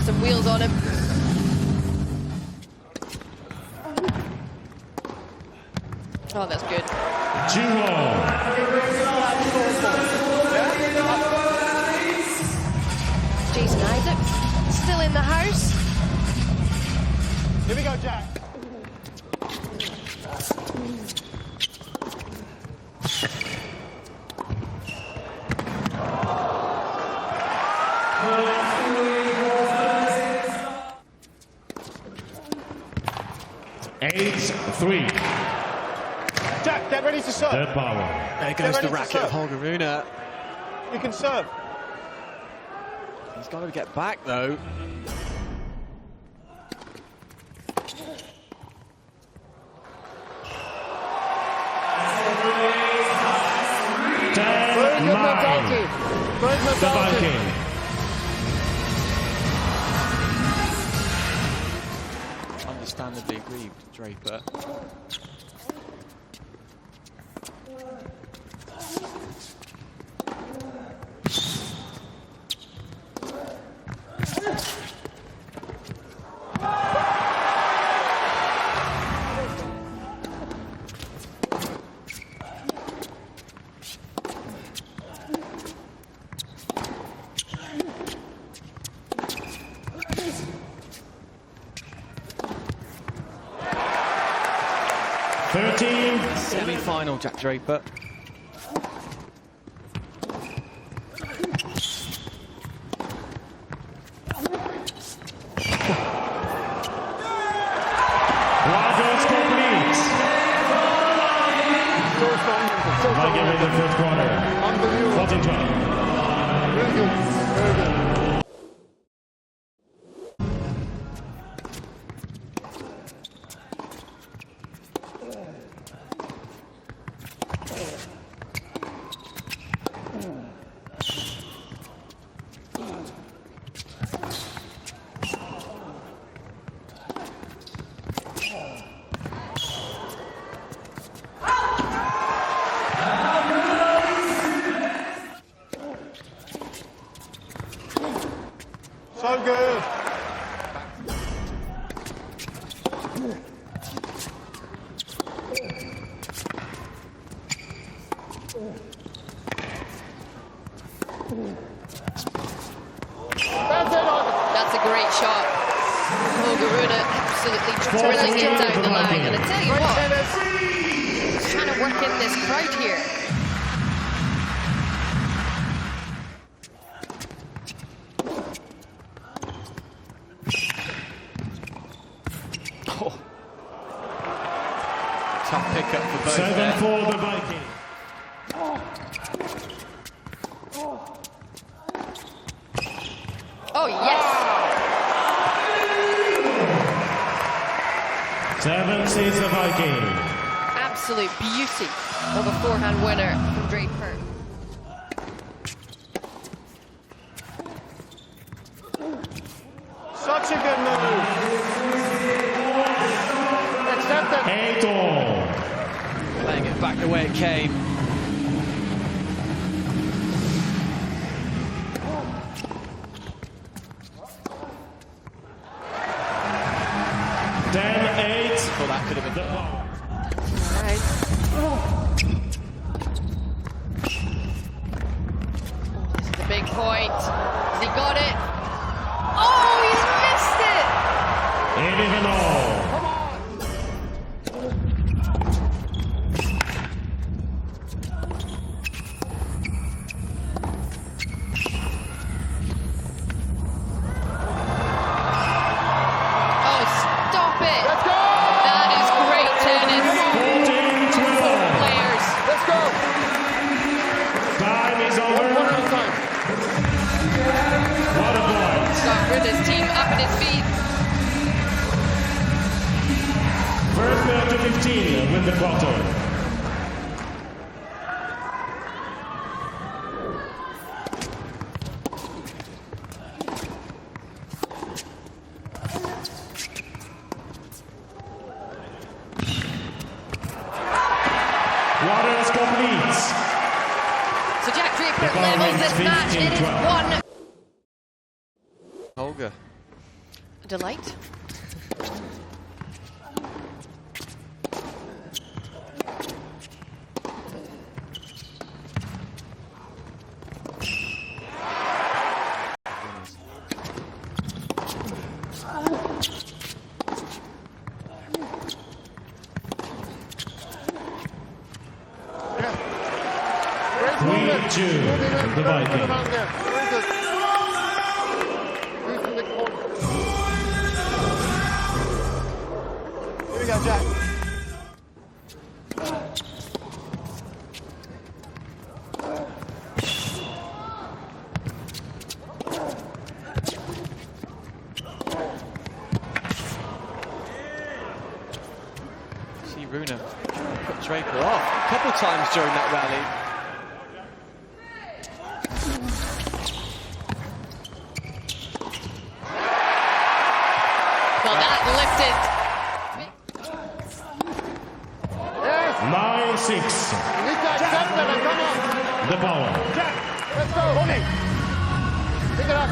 some wheels on him. Oh, that's good. Jason Isaac still in the house. Here we go, Jack. Eight, 3. Jack, get ready to serve. Third power. There goes the racket of Holger Rune. You can serve. He's got to get back, though. Very good mentality. Great The mentality. Viking. Understandably aggrieved, Draper. Semi-final, Jack Draper. Quadrants complete. Viking in the fourth quarter. 14-12. Very good. Very good. So good. That's a great shot. Holger Rune absolutely drilling it down the line. And I tell you what, he's trying to work in this crowd here. Oh. Tough pickup for both 7 there. for the Viking. Oh, yes. 7 sees the Viking. Absolute beauty of a forehand winner from Draper. Such a good move. Accept it. 8-all. Playing it back the way it came. Well, that could have been done. Right. This is a big point. Has he got it? Oh, he's missed it! 8-all. His team up at his feet. First match of 15 win the quarter. Water is complete. So Jack Draper levels this match. It is 1. Holger delight. The Viking. Very good. Using the corner. Here we go, Jack. See Rune put Draper off a couple times during that rally. Well, that lifted. 9-6. You need to accept that, come on. The power. Jack, let's go. Ronnie. Pick it up.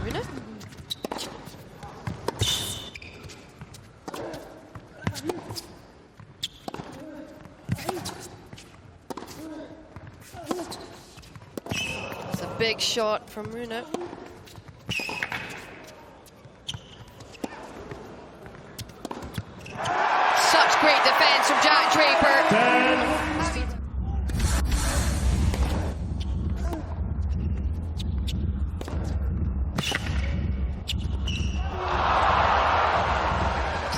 Rune? It's a big shot from Rune. Such great defense from Jack Draper.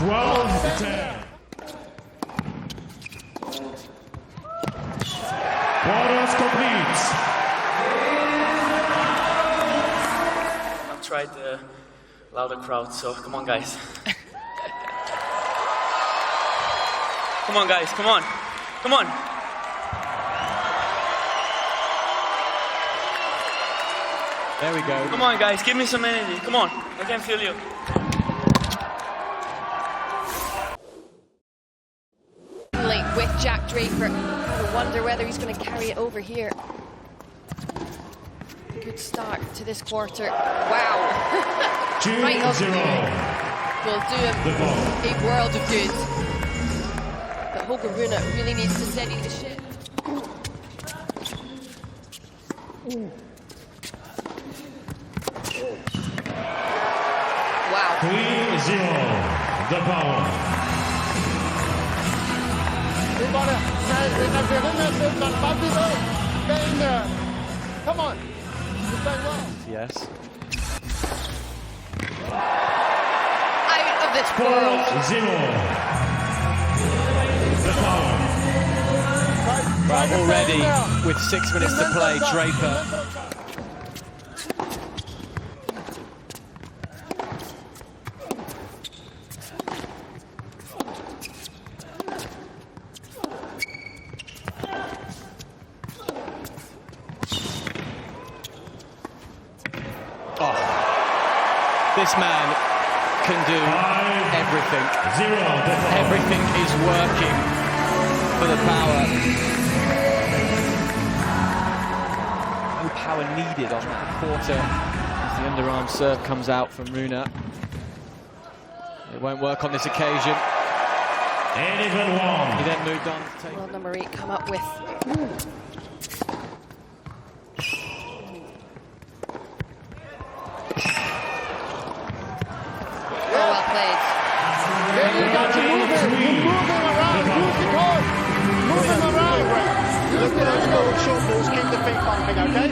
12-10. Quarters complete. I've tried the louder crowd, so come on, guys. Come on, guys, come on. Come on. There we go. Come on, guys, give me some energy. Come on, I can feel you. With Jack Draper. I wonder whether he's going to carry it over here. Good start to this quarter. Wow. Right up 2-0. will do him a world of good. But Holger Rune really needs to steady the ship. Wow. 3-0. The power. We got it. Stay in there. Come on. You're playing well. Yes. Out of this world. 4-0. The power. Well, already with 6 minutes to play, Draper. Oh, this man can do everything. 0. Everything is working for the power. No power needed on that quarter as the underarm serve comes out from Rune. It won't work on this occasion. And even 1. He then moved on to take. Well, number 8 come up with. Well played. Then you got to move it. You're moving around. Use the card. Move him around. Look at those gold short balls. Keep the feet pumping, okay?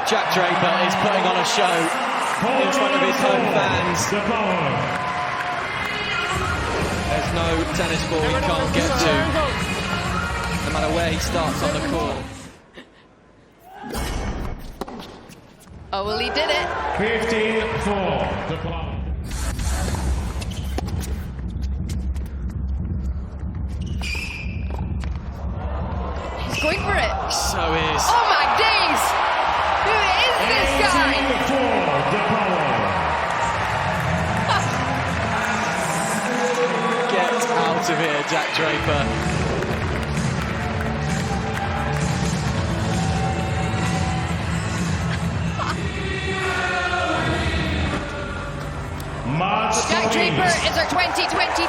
Jack Draper is putting on a show in front of his home fans. The power. There's no tennis ball he can't get to, no matter where he starts on the court. Oh, well, he did it. 15-4. The power. He's going for it. So is Oh, my days. superlative here, Jack Draper. Jack Draper is our 2023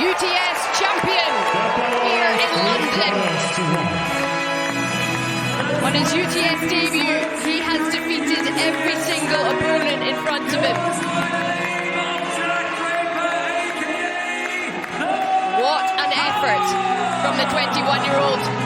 UTS champion here in London. On his UTS debut, he has defeated every single opponent in front of him. What an effort from the 21-year-old.